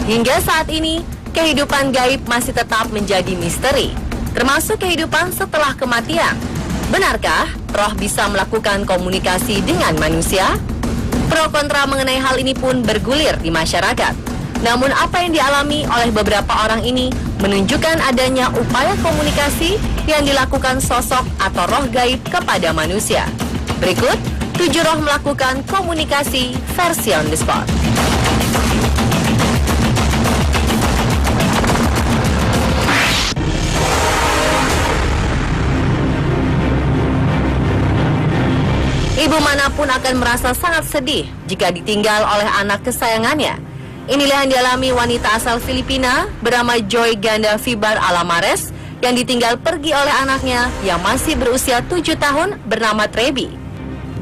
Hingga saat ini, kehidupan gaib masih tetap menjadi misteri, termasuk kehidupan setelah kematian. Benarkah roh bisa melakukan komunikasi dengan manusia? Pro kontra mengenai hal ini pun bergulir di masyarakat. Namun apa yang dialami oleh beberapa orang ini menunjukkan adanya upaya komunikasi yang dilakukan sosok atau roh gaib kepada manusia. Berikut 7 roh melakukan komunikasi versi on the spot. Ibu manapun akan merasa sangat sedih jika ditinggal oleh anak kesayangannya. Inilah yang dialami wanita asal Filipina bernama Joy Ganda Fibar Alamares yang ditinggal pergi oleh anaknya yang masih berusia 7 tahun bernama Trebi.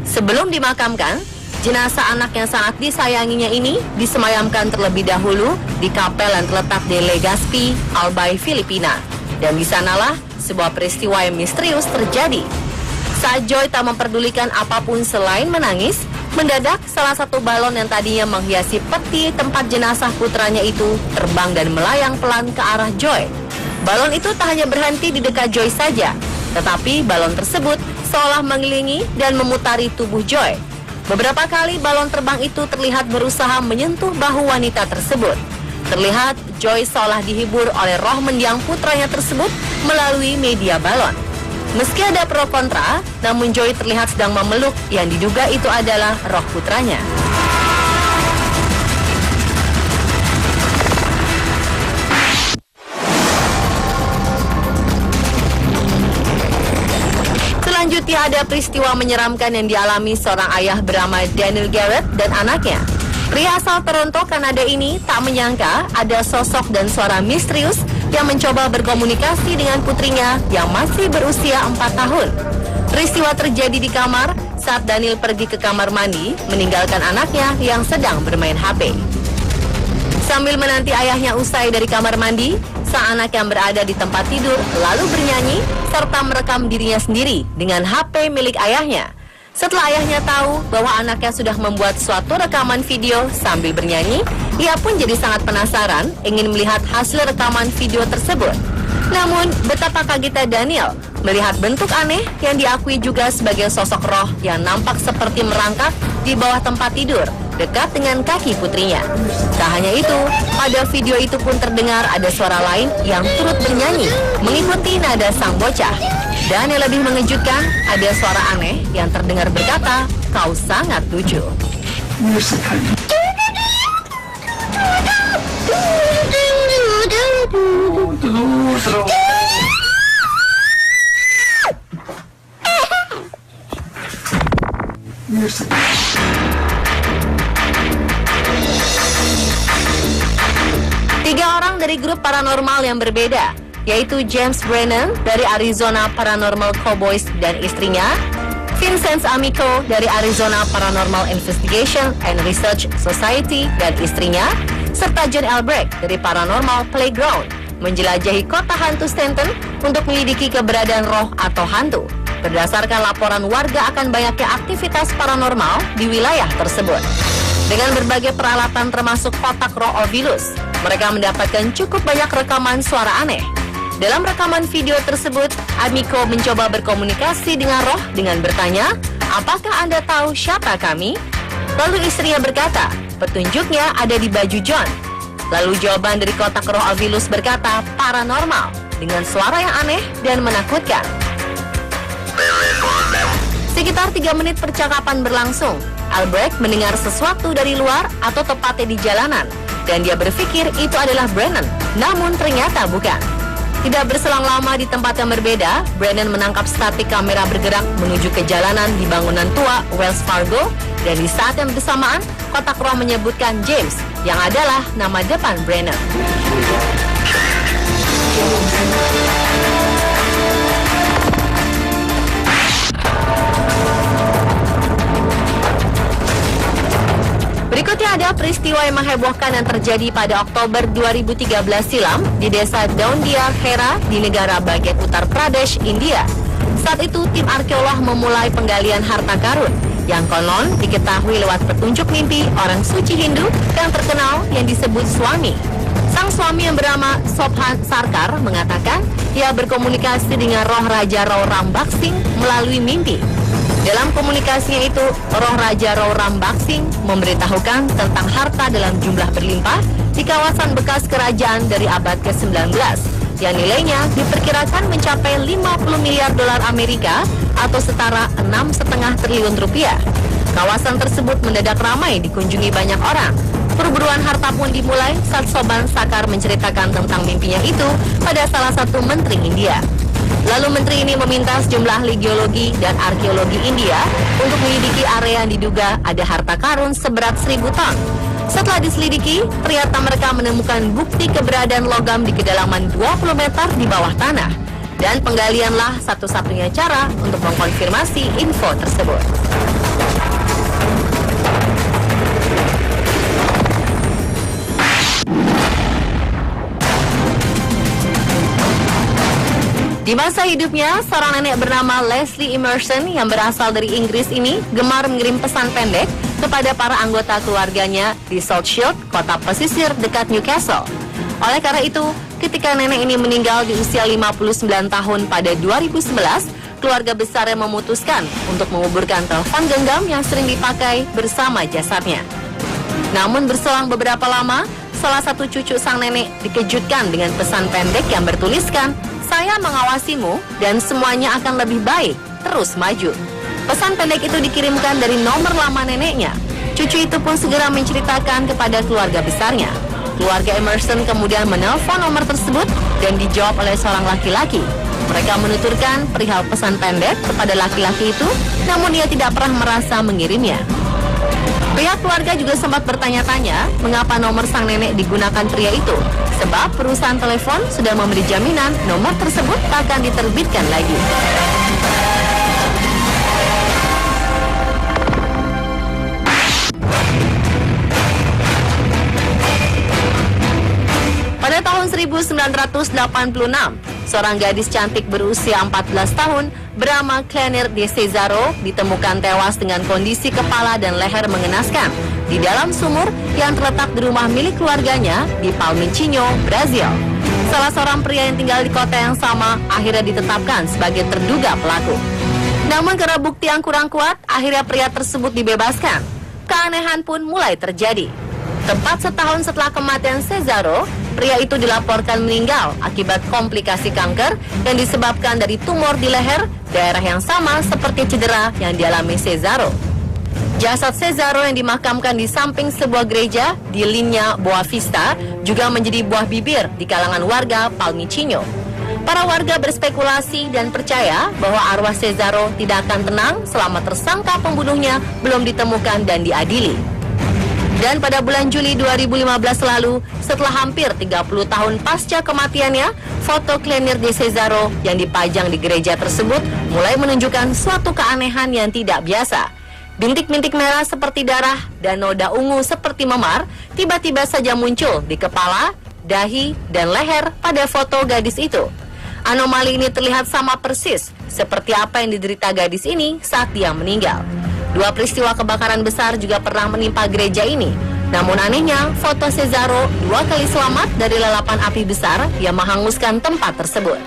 Sebelum dimakamkan, jenazah anak yang sangat disayanginya ini disemayamkan terlebih dahulu di kapel yang terletak di Legazpi, Albay, Filipina. Dan di sanalah sebuah peristiwa yang misterius terjadi. Saat Joy tak memperdulikan apapun selain menangis, mendadak salah satu balon yang tadinya menghiasi peti tempat jenazah putranya itu terbang dan melayang pelan ke arah Joy. Balon itu tak hanya berhenti di dekat Joy saja, tetapi balon tersebut seolah mengelilingi dan memutari tubuh Joy. Beberapa kali balon terbang itu terlihat berusaha menyentuh bahu wanita tersebut. Terlihat Joy seolah dihibur oleh roh mendiang putranya tersebut melalui media balon. Meski ada pro kontra, namun Joy terlihat sedang memeluk yang diduga itu adalah roh putranya. Selanjutnya ada peristiwa menyeramkan yang dialami seorang ayah bernama Daniel Garrett dan anaknya. Pria asal Toronto, Kanada ini tak menyangka ada sosok dan suara misterius yang mencoba berkomunikasi dengan putrinya yang masih berusia 4 tahun. Peristiwa terjadi di kamar saat Daniel pergi ke kamar mandi meninggalkan anaknya yang sedang bermain HP. Sambil menanti ayahnya usai dari kamar mandi, sang anak yang berada di tempat tidur lalu bernyanyi serta merekam dirinya sendiri dengan HP milik ayahnya. Setelah ayahnya tahu bahwa anaknya sudah membuat suatu rekaman video sambil bernyanyi, ia pun jadi sangat penasaran ingin melihat hasil rekaman video tersebut. Namun, betapa kagetnya Daniel melihat bentuk aneh yang diakui juga sebagai sosok roh yang nampak seperti merangkak di bawah tempat tidur dekat dengan kaki putrinya. Tak hanya itu, pada video itu pun terdengar ada suara lain yang turut bernyanyi mengikuti nada sang bocah. Dan yang lebih mengejutkan, ada suara aneh yang terdengar berkata, "Kau sangat lucu." Tiga orang dari grup paranormal yang berbeda, yaitu James Brennan dari Arizona Paranormal Cowboys dan istrinya, Vincent Amico dari Arizona Paranormal Investigation and Research Society dan istrinya, serta John Albrecht dari Paranormal Playground menjelajahi kota hantu Stanton untuk menyelidiki keberadaan roh atau hantu berdasarkan laporan warga akan banyaknya aktivitas paranormal di wilayah tersebut. Dengan berbagai peralatan termasuk kotak roh Ovilus, mereka mendapatkan cukup banyak rekaman suara aneh. Dalam rekaman video tersebut, Amico mencoba berkomunikasi dengan roh dengan bertanya, "Apakah Anda tahu siapa kami?" Lalu istrinya berkata, "Petunjuknya ada di baju John." Lalu jawaban dari kotak roh Ovilus berkata, "Paranormal," dengan suara yang aneh dan menakutkan. Sekitar 3 menit percakapan berlangsung. Albrecht mendengar sesuatu dari luar atau tepatnya di jalanan, dan dia berpikir itu adalah Brennan, namun ternyata bukan. Tidak berselang lama di tempat yang berbeda, Brennan menangkap statik kamera bergerak menuju ke jalanan di bangunan tua Wells Fargo, dan di saat yang bersamaan, kotak roh menyebutkan James, yang adalah nama depan Brennan. Berikutnya ada peristiwa yang menghebohkan yang terjadi pada Oktober 2013 silam di desa Daundia Khera di negara bagian Uttar Pradesh, India. Saat itu tim arkeolog memulai penggalian harta karun yang konon diketahui lewat petunjuk mimpi orang suci Hindu yang terkenal yang disebut Swami. Sang suami yang bernama Sobhan Sarkar mengatakan ia berkomunikasi dengan roh Raja Rao Rambaksing melalui mimpi. Dalam komunikasinya itu, roh Raja Rao Rambaksing memberitahukan tentang harta dalam jumlah berlimpah di kawasan bekas kerajaan dari abad ke-19 yang nilainya diperkirakan mencapai 50 miliar dolar Amerika atau setara 6,5 triliun rupiah. Kawasan tersebut mendadak ramai dikunjungi banyak orang. Perburuan harta pun dimulai saat Sobhan Sarkar menceritakan tentang mimpinya itu pada salah satu menteri India. Lalu menteri ini meminta sejumlah ahli geologi dan arkeologi India untuk menyelidiki area yang diduga ada harta karun seberat 1.000 ton. Setelah diselidiki, ternyata mereka menemukan bukti keberadaan logam di kedalaman 20 meter di bawah tanah. Dan penggalianlah satu-satunya cara untuk mengkonfirmasi info tersebut. Di masa hidupnya, seorang nenek bernama Leslie Emerson yang berasal dari Inggris ini gemar mengirim pesan pendek kepada para anggota keluarganya di South Shield, kota pesisir dekat Newcastle. Oleh karena itu, ketika nenek ini meninggal di usia 59 tahun pada 2011, keluarga besar yang memutuskan untuk menguburkan telepon genggam yang sering dipakai bersama jasadnya. Namun berselang beberapa lama, salah satu cucu sang nenek dikejutkan dengan pesan pendek yang bertuliskan, "Saya mengawasimu dan semuanya akan lebih baik, terus maju." Pesan pendek itu dikirimkan dari nomor lama neneknya. Cucu itu pun segera menceritakan kepada keluarga besarnya. Keluarga Emerson kemudian menelpon nomor tersebut dan dijawab oleh seorang laki-laki. Mereka menuturkan perihal pesan pendek kepada laki-laki itu, namun ia tidak pernah merasa mengirimnya. Pihak keluarga juga sempat bertanya-tanya mengapa nomor sang nenek digunakan pria itu, sebab perusahaan telepon sudah memberi jaminan nomor tersebut tak akan diterbitkan lagi. Pada tahun 1986, seorang gadis cantik berusia 14 tahun bernama Claire de Cesaro ditemukan tewas dengan kondisi kepala dan leher mengenaskan di dalam sumur yang terletak di rumah milik keluarganya di Palmicinho, Brazil. Salah seorang pria yang tinggal di kota yang sama akhirnya ditetapkan sebagai terduga pelaku. Namun karena bukti yang kurang kuat, akhirnya pria tersebut dibebaskan. Keanehan pun mulai terjadi. Tepat setahun setelah kematian Cesaro, pria itu dilaporkan meninggal akibat komplikasi kanker yang disebabkan dari tumor di leher, daerah yang sama seperti cedera yang dialami Cesaro. Jasad Cesaro yang dimakamkan di samping sebuah gereja di Linha Boa Vista juga menjadi buah bibir di kalangan warga Palmicinho. Para warga berspekulasi dan percaya bahwa arwah Cesaro tidak akan tenang selama tersangka pembunuhnya belum ditemukan dan diadili. Dan pada bulan Juli 2015 lalu, setelah hampir 30 tahun pasca kematiannya, foto Claire de Cesaro yang dipajang di gereja tersebut mulai menunjukkan suatu keanehan yang tidak biasa. Bintik-bintik merah seperti darah dan noda ungu seperti memar tiba-tiba saja muncul di kepala, dahi, dan leher pada foto gadis itu. Anomali ini terlihat sama persis seperti apa yang diderita gadis ini saat dia meninggal. Dua peristiwa kebakaran besar juga pernah menimpa gereja ini. Namun anehnya, foto Cesaro 2 kali selamat dari lelapan api besar yang menghanguskan tempat tersebut.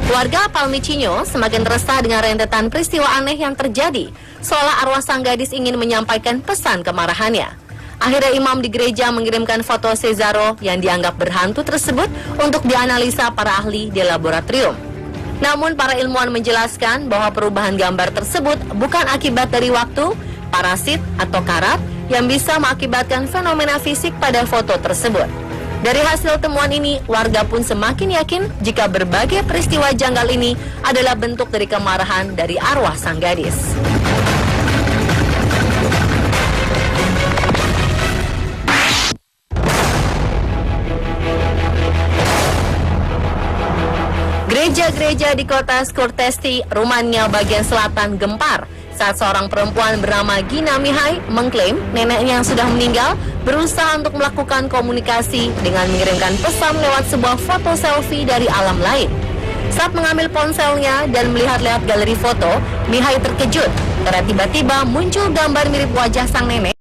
Warga Palmicinho semakin resah dengan rentetan peristiwa aneh yang terjadi, seolah arwah sang gadis ingin menyampaikan pesan kemarahannya. Akhirnya imam di gereja mengirimkan foto Cesaro yang dianggap berhantu tersebut untuk dianalisa para ahli di laboratorium. Namun para ilmuwan menjelaskan bahwa perubahan gambar tersebut bukan akibat dari waktu, parasit, atau karat yang bisa mengakibatkan fenomena fisik pada foto tersebut. Dari hasil temuan ini, warga pun semakin yakin jika berbagai peristiwa janggal ini adalah bentuk dari kemarahan dari arwah sang gadis. Gereja-gereja di kota Scortesti, Rumania bagian selatan gempar saat seorang perempuan bernama Gina Mihai mengklaim neneknya yang sudah meninggal berusaha untuk melakukan komunikasi dengan mengirimkan pesan lewat sebuah foto selfie dari alam lain. Saat mengambil ponselnya dan melihat-lihat galeri foto, Mihai terkejut karena tiba-tiba muncul gambar mirip wajah sang nenek